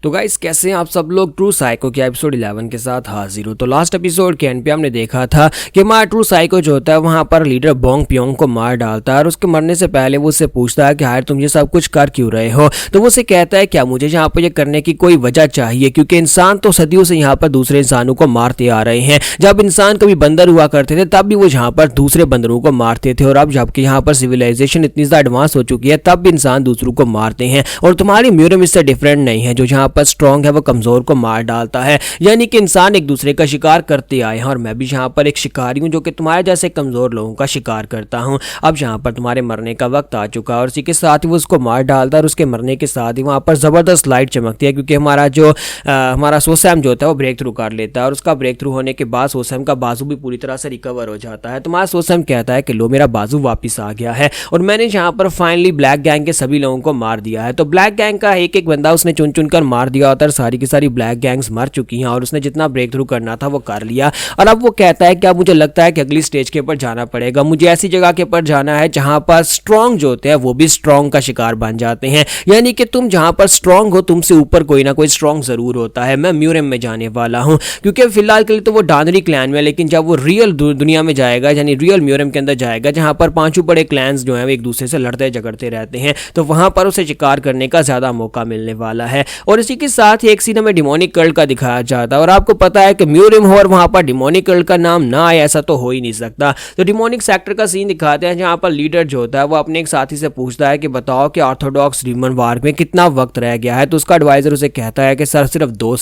तो गाइस कैसे हैं आप सब लोग। ट्रू साइको के एपिसोड 11 के साथ हाजिर हूं। तो लास्ट एपिसोड के एंड पे हमने देखा था कि हमारा ट्रू साइको जो होता है वहां पर लीडर बोंग प्योंग को मार डालता है और उसके मरने से पहले वो उससे पूछता है कि यार तुम ये सब कुछ कर क्यों रहे हो। तो वो उसे कहता है क्या मुझे यहाँ पर ये करने की कोई वजह चाहिए, क्योंकि इंसान तो सदियों से यहाँ पर दूसरे इंसानों को मारते आ रहे हैं। जब इंसान कभी बंदर हुआ करते थे तब भी वो यहाँ पर दूसरे बंदरों को मारते थे, और अब जबकि यहाँ पर सिविलाइजेशन इतनी ज्यादा एडवांस हो चुकी है तब भी इंसान दूसरों को मारते हैं। और तुम्हारी म्यूरम इससे डिफरेंट नहीं है, जो यहाँ पर स्ट्रांग है वो कमजोर को मार डालता है। यानी कि इंसान एक दूसरे का शिकार करते आए हैं, और मैं भी यहाँ पर एक शिकारी हूँ जो कि तुम्हारे जैसे कमजोर लोगों का शिकार करता हूँ। अब यहाँ पर तुम्हारे मरने का वक्त आ चुका है, और इसी के साथ ही वो उसको मार डालता है। और उसके मरने के साथ ही वहाँ पर जबरदस्त लाइट चमकती है, क्योंकि हमारा सोसैम जो होता है वो ब्रेक थ्रू कर लेता है, और उसका ब्रेक थ्रू होने के बाद सोसैम का बाजू भी पूरी तरह से रिकवर हो जाता है। तुम्हारा सोसैम कहता है कि लो मेरा बाजू वापस आ गया है, और मैंने यहाँ पर फाइनली ब्लैक गैंग के सभी लोगों को मार दिया है। तो ब्लैक गैंग का एक एक बंदा उसने चुन चुन कर मार दिया होता है, सारी की सारी ब्लैक गैंग्स मर चुकी हैं, और उसने जितना ब्रेक थ्रू करना था वो कर लिया। और अब वो कहता है कि अब मुझे लगता है कि अगली स्टेज के ऊपर जाना पड़ेगा, मुझे ऐसी जगह के ऊपर जाना है जहां पर स्ट्रांग जो होते हैं वो भी स्ट्रांग का शिकार बन जाते हैं। यानी कि तुम जहां पर स्ट्रांग हो तुमसे ऊपर कोई ना कोई स्ट्रांग जरूर होता है। मैं म्यूरम में जाने वाला हूं, क्योंकि फिलहाल के लिए तो वो डांदरी क्लैन में, लेकिन जब वो रियल दुनिया में जाएगा, यानी रियल म्यूरम के अंदर जाएगा जहां पर पांचों बड़े क्लैंस जो है एक दूसरे से लड़ते झगड़ते रहते हैं, तो वहां पर उसे शिकार करने का ज्यादा मौका मिलने वाला है। और इसी के साथ ही एक सीन में डिमोनिक कल्ट का दिखाया जाता है, और आपको पता है कि म्यूरम हो और वहां पर डिमोनिक कल्ट का नाम ना आए ऐसा तो हो ही नहीं सकता। तो डिमोनिक सेक्टर का सीन दिखाते हैं जहां पर लीडर जो होता है वो अपने एक साथी से पूछता है कि बताओ कि ऑर्थोडॉक्स डीमन वार में कितना वक्त रह गया है। तो उसका एडवाइजर उसे कहता है कि सर सिर्फ 2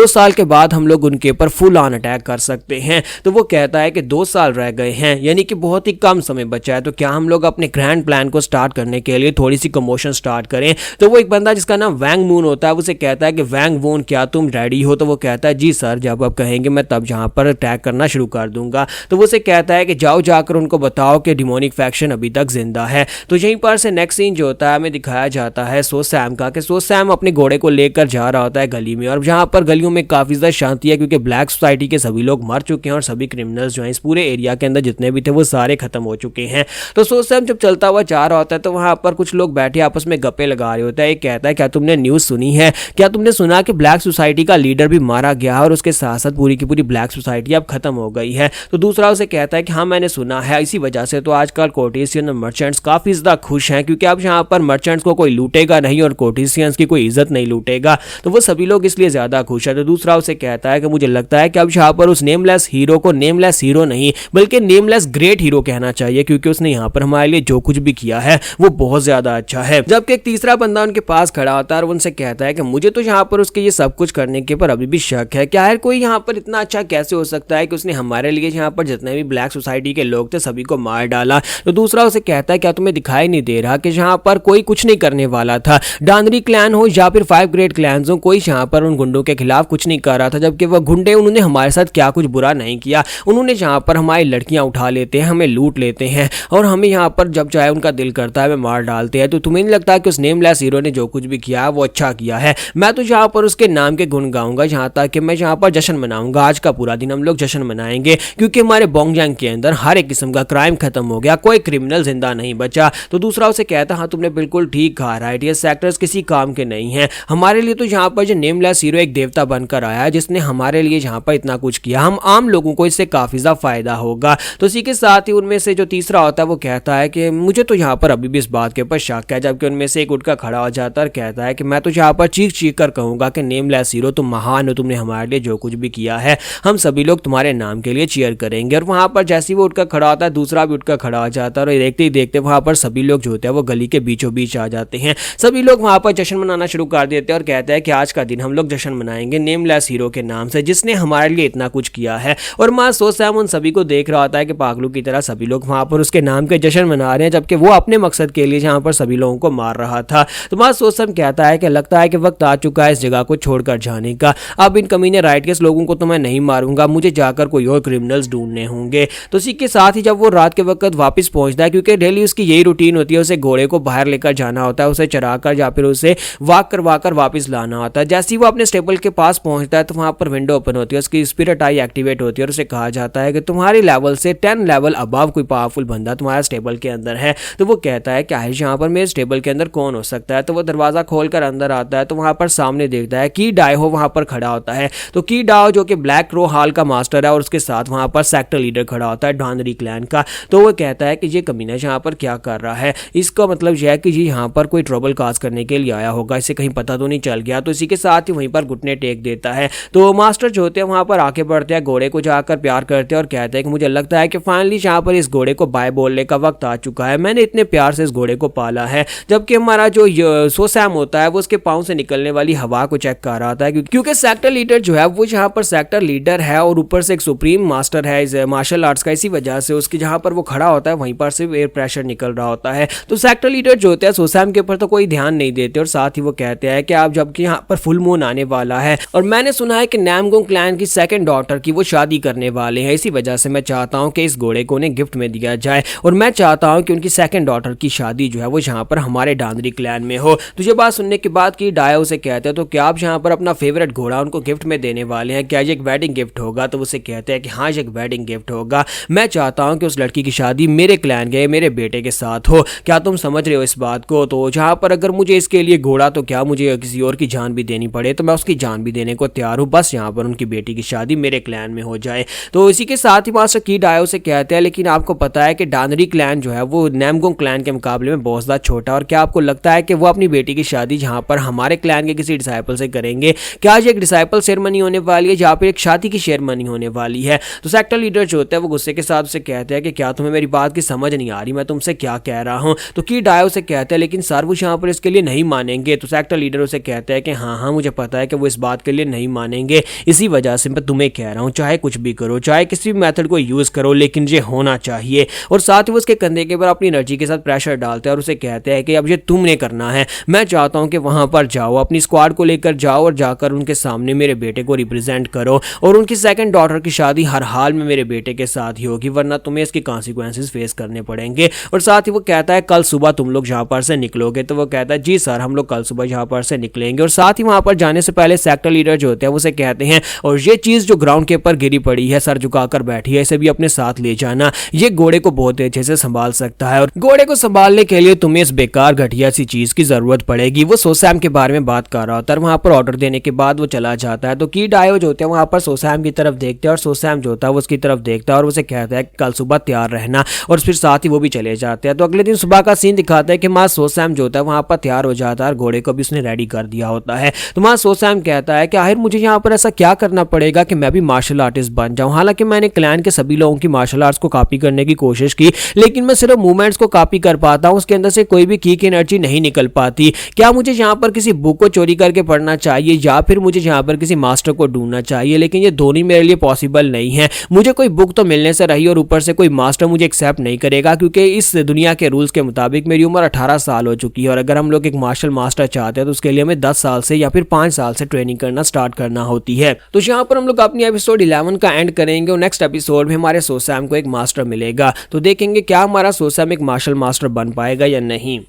साल के बाद हम लोग उनके ऊपर फुल ऑन अटैक कर सकते हैं। तो वो कहता है कि 2 साल रह गए हैं, यानी कि बहुत ही कम समय बचा है, तो क्या हम लोग अपने ग्रैंड प्लान को स्टार्ट करने के लिए थोड़ी सी कमोशन स्टार्ट करें। तो वो एक बंदा जिसका नाम वैंग मून होता है उसे कहता है कि वैंग वून क्या तुम रेडी हो। तो वो कहता है जी सर, जब आप कहेंगे मैं तब जहां पर अटैक करना शुरू कर दूंगा। तो वो उसे कहता है कि जाओ जाकर उनको बताओ कि डिमोनिक फैक्शन अभी तक जिंदा है। तो यहीं पर से नेक्स्ट सीन जो होता है हमें दिखाया जाता है सोसैम का, कि सोसैम अपने घोड़े को लेकर जा रहा होता है गली में, और जहां पर गलियों में काफी ज्यादा शांति है, क्योंकि ब्लैक सोसाइटी के सभी लोग मर चुके हैं और सभी क्रिमिनल्स जो हैं इस पूरे एरिया के अंदर जितने भी थे वो सारे खत्म हो चुके हैं। तो सोसैम जब चलता हुआ जा रहा होता है तो वहां पर कुछ लोग बैठे आपस में गप्पे लगा रहे होते हैं। एक कहता है क्या तुमने न्यूज सुनी है, क्या तुमने सुना कि ब्लैक सोसाइटी का लीडर भी मारा गया है और उसके साथ साथ पूरी की पूरी ब्लैक सोसाइटी अब खत्म हो गई है। तो दूसरा उसे कहता है कि हाँ मैंने सुना है, इसी वजह से तो आजकल कोर्टिशियन और मर्चेंट्स काफी ज्यादा खुश हैं, क्योंकि अब यहाँ पर मर्चेंट्स को कोई लूटेगा नहीं और कोर्टिशियंस की कोई इज्जत नहीं लूटेगा, तो वो सभी लोग इसलिए ज्यादा खुश है। तो दूसरा उसे कहता है कि मुझे लगता है कि अब यहाँ पर उस नेमलेस हीरो को नेमलेस हीरो नहीं बल्कि नेमलेस ग्रेट हीरो कहना चाहिए, क्योंकि उसने यहाँ पर हमारे लिए जो कुछ भी किया है वो बहुत ज्यादा अच्छा है। जबकि एक तीसरा बंदा उनके पास खड़ा होता है और उनसे कहता है कि मुझे तो यहाँ पर उसके ये सब कुछ करने के पर अभी भी शक है, क्या है कोई यहाँ पर इतना अच्छा कैसे हो सकता है कि उसने हमारे लिए यहाँ पर जितने भी ब्लैक सोसाइटी के लोग थे सभी को मार डाला। तो दूसरा उसे कहता है क्या तुम्हें दिखाई नहीं दे रहा कि यहाँ पर कोई कुछ नहीं करने वाला था, डांदरी क्लैन हो या फिर 5 ग्रेट क्लैंस हो, कोई यहाँ पर उन गुंडों के खिलाफ कुछ नहीं कर रहा था, जबकि वह गुंडे उन्होंने हमारे साथ क्या कुछ बुरा नहीं किया। उन्होंने यहाँ पर हमारी लड़कियां उठा लेते हैं, हमें लूट लेते हैं, और हमें यहाँ पर जब चाहे उनका दिल करता है वे मार डालते हैं। तो तुम्हें नहीं लगता कि उस नेमलेस हीरो ने जो कुछ भी किया है वो अच्छा किया है। मैं तो यहाँ पर उसके नाम के गुण गाऊंगा, यहाँ तक कि मैं यहाँ पर जश्न मनाऊंगा। आज का पूरा दिन हम लोग जश्न मनाएंगे, क्योंकि हमारे बोंगजैंग के अंदर हर एक किस्म का क्राइम खत्म हो गया, कोई क्रिमिनल जिंदा नहीं बचा। तो दूसरा उसे कहता हाँ तुमने बिल्कुल ठीक कहा, राइट, ये सेक्टर्स किसी काम के नहीं है हमारे लिए। तो यहाँ पर जो नेमलेस हीरो एक देवता बनकर आया है जिसने हमारे लिए यहाँ पर इतना कुछ किया, हम आम लोगों को इससे काफी ज्यादा फायदा होगा। तो इसी के साथ ही उनमें से जो तीसरा होता है वो कहता है कि मुझे तो यहाँ पर अभी भी इस बात के ऊपर शक है, जबकि उनमें से एक उठकर खड़ा हो जाता है और कहता है कि मैं तो यहाँ पर चीख चीख कर कहूंगा कि नेमलेस हीरो तुम महान हो, तुमने हमारे लिए जो कुछ भी किया है हम सभी लोग तुम्हारे नाम के लिए चीयर करेंगे। और वहां पर जैसे ही वो उठकर खड़ा होता है दूसरा भी उठकर खड़ा हो जाता है, और देखते ही देखते वहां पर सभी लोग जो होते हैं वो गली के बीचों बीच आ जाते हैं। सभी लोग वहां पर जश्न मनाना शुरू कर देते हैं और कहते हैं कि आज का दिन हम लोग जश्न मनाएंगे नेमलेस हीरो के नाम से जिसने हमारे लिए इतना कुछ किया है। और मां सोसैम उन सभी को देख रहा होता है कि पागलों की तरह सभी लोग वहां पर उसके नाम के जश्न मना रहे हैं, जबकि वो अपने मकसद के लिए जहां पर सभी लोगों को मार रहा था। तो मां सोसैम कहता है कि लगता है कि वक्त आ चुका है इस जगह को छोड़कर जाने का, अब इन कमीने राइटकेस लोगों को तो मैं नहीं मारूंगा, मुझे जाकर कोई और क्रिमिनल्स ढूंढने होंगे। तो इसी के साथ ही जब वो रात के वक्त वापस पहुंचता है, क्योंकि डेली उसकी यही रूटीन होती है, उसे घोड़े को बाहर लेकर जाना होता है, उसे चराकर या फिर उसे वॉक करवाकर वापस लाना होता है। जैसे ही वो अपने स्टेबल के पास पहुंचता है तो वहां पर विंडो ओपन होती है, उसकी स्पिरिट आई एक्टिवेट होती है और उसे कहा जाता है कि तुम्हारे लेवल से 10 लेवल अबव कोई पावरफुल बंदा तुम्हारा स्टेबल के अंदर है। तो वो कहता है कि आहिश यहाँ पर मेरे स्टेबल के अंदर कौन हो सकता है। तो वो दरवाजा खोलकर अंदर आता है तो वहां यहाँ पर सामने देखता है कि डायहो वहाँ पर खड़ा होता है। तो की डाओ जो कि ब्लैक रो हाल का मास्टर है और उसके साथ वहाँ पर सेक्टर लीडर खड़ा होता है डानरी क्लैन का। तो वो कहता है कि ये कमीना यहाँ पर क्या कर रहा है, इसका मतलब यह है कि ये यहाँ पर कोई ट्रबल काज करने के लिए आया होगा, इसे कहीं पता तो नहीं चल गया। तो इसी के साथ ही वहीं पर घुटने टेक देता है। तो मास्टर जो होते हैं वहाँ पर आके बढ़ते हैं, घोड़े को जाकर प्यार करते हैं और कहते हैं कि मुझे लगता है कि फाइनली यहाँ पर इस घोड़े को बाय बोलने का वक्त आ चुका है। मैंने इतने प्यार से इस घोड़े को पाला है। जबकि हमारा जो सोसैम होता है वो उसके पाँव से निकलने वाली हवा को चेक कर रहा था, क्योंकि सेक्टर लीडर जो है वो यहाँ पर सेक्टर लीडर है और ऊपर से एक सुप्रीम मास्टर है इस मार्शल आर्ट्स का। इसी वजह से उसकी जहाँ पर वो खड़ा होता है वहीं पर से एयर प्रेशर निकल रहा होता है। तो सेक्टर लीडर जो होते हैं सोसैम के ऊपर तो कोई ध्यान नहीं देते और साथ ही वो कहते हैं कि आप जबकि यहाँ पर फुल मून आने वाला है और मैंने सुना है कि नामगोंग क्लैन की सेकंड डॉटर की वो शादी करने वाले हैं, इसी वजह से मैं चाहता हूँ कि इस घोड़े को उन्हें गिफ्ट में दिया जाए और मैं चाहता हूँ कि उनकी सेकंड डॉटर की शादी जो है वो यहाँ पर हमारे डांदरी क्लैन में हो। तो ये बात सुनने के बाद कि डायो उसे कहते हैं तो क्या आप यहाँ पर अपना फेवरेट घोड़ा उनको गिफ्ट में देने वाले हैं, क्या ये एक वेडिंग गिफ्ट होगा? तो उसे कहते हैं कि हाँ ये एक वेडिंग गिफ्ट होगा, मैं चाहता हूँ कि उस लड़की की शादी मेरे क्लैन के मेरे बेटे के साथ हो, क्या तुम समझ रहे हो इस बात को? तो जहाँ पर अगर मुझे इसके लिए घोड़ा तो क्या मुझे किसी और की जान भी देनी पड़े तो मैं उसकी जान भी देने को तैयार हूँ, बस यहाँ पर उनकी बेटी की शादी मेरे क्लैन में हो जाए। तो इसी के साथ ही मास्टर की डायो से कहते हैं लेकिन आपको पता है कि डानरी क्लैन जो है वो नामगोंग क्लैन के मुकाबले में बहुत ज़्यादा छोटा, और क्या आपको लगता है कि वो अपनी बेटी की शादी जहाँ पर हमारे क्लैन के किसी डिसाइपल से करेंगे? क्या ये एक डिसाइपल सेरेमनी होने वाली है या फिर एक शादी की सेरेमनी होने वाली है? तो सेक्टर लीडर जो होता है वो गुस्से के साथ उसे कहते हैं कि क्या तुम्हें मेरी बात की समझ नहीं आ रही, मैं तुमसे क्या कह रहा हूँ? तो की डायो से कहते हैं लेकिन सर वो यहाँ पर इसके लिए नहीं मानेंगे। तो सेक्टर लीडर उसे कहते हैं कि हाँ मुझे पता है कि वो इस बात के लिए नहीं मानेंगे, इसी वजह से मैं तुम्हें कह रहा हूँ चाहे कुछ भी करो, चाहे किसी भी मेथड को यूज करो, लेकिन ये होना चाहिए। और साथ ही वो उसके कंधे के ऊपर अपनी एनर्जी के साथ प्रेशर डालते हैं और उसे कहते हैं कि अब ये तुमने करना है, मैं चाहता हूँ कि वहां पर जाओ, अपनी स्क्वाड को लेकर जाओ और जाकर उनके सामने मेरे बेटे को रिप्रेजेंट करो और उनकी सेकंड डॉटर की शादी हर हाल में मेरे बेटे के साथ ही होगी, वरना तुम्हें इसके कॉन्सिक्वेंसेस फेस करने पड़ेंगे। और साथ ही वो कहता है कल सुबह तुम लोग यहाँ पर से निकलोगे? तो वो कहता है जी सर हम लोग कल सुबह यहाँ पर से निकलेंगे। और साथ ही वहां पर जाने से पहले सेक्टर लीडर जो होते हैं वो उसे कहते हैं और ये चीज जो ग्राउंड के ऊपर गिरी पड़ी है सर झुकाकर बैठी है, इसे भी अपने साथ ले जाना, ये घोड़े को बहुत अच्छे से संभाल सकता है और घोड़े को संभालने के लिए तुम्हें इस बेकार घटिया सी चीज की जरूरत पड़ेगी। वो सोसैम के बारे में बात कर रहा होता है, वहां पर ऑर्डर देने के बाद वो चला जाता है। तो की डायो जो होते हैं वहां पर सोसैम की तरफ देखते हैं और सोसैम जो होता है वो उसकी तरफ देखता है और उसे कहता है कल सुबह तैयार रहना, और फिर साथ ही वो भी चले जाते हैं। तो अगले दिन सुबह का सीन दिखाता है कि मां सोसैम जो होता है वहां पर तैयार हो जाता है और घोड़े को भी उसने रेडी कर दिया होता है। तो मां सोसैम कहता है कि आखिर मुझे यहाँ पर ऐसा क्या करना पड़ेगा कि मैं भी मार्शल आर्टिस्ट बन जाऊं? हालांकि मैंने क्लैन के सभी लोगों की मार्शल आर्ट्स को कॉपी करने की कोशिश की, लेकिन मैं सिर्फ मूवमेंट्स को कॉपी कर पाता हूं, उसके अंदर से कोई भी की एनर्जी नहीं निकल पाती। क्या मुझे यहाँ पर किसी बुक को चोरी करके पढ़ना चाहिए या फिर मुझे यहाँ पर किसी मास्टर को ढूंढना चाहिए? लेकिन ये दोनों मेरे लिए पॉसिबल नहीं है। मुझे कोई बुक तो मिलने से रही और ऊपर से कोई मास्टर मुझे एक्सेप्ट नहीं करेगा, क्योंकि इस दुनिया के रूल्स के मुताबिक मेरी उम्र 18 साल हो चुकी है और अगर हम लोग एक मार्शल मास्टर चाहते हैं तो उसके लिए हमें 10 साल से या फिर 5 साल से ट्रेनिंग करना स्टार्ट करना होती है। तो यहाँ पर हम लोग अपनी एपिसोड 11 का एंड करेंगे और नेक्स्ट एपिसोड में हमारे सोसैम को एक मास्टर मिलेगा, तो देखेंगे क्या हमारा सोसैम एक मार्शल मास्टर बन पाएगा या नहीं।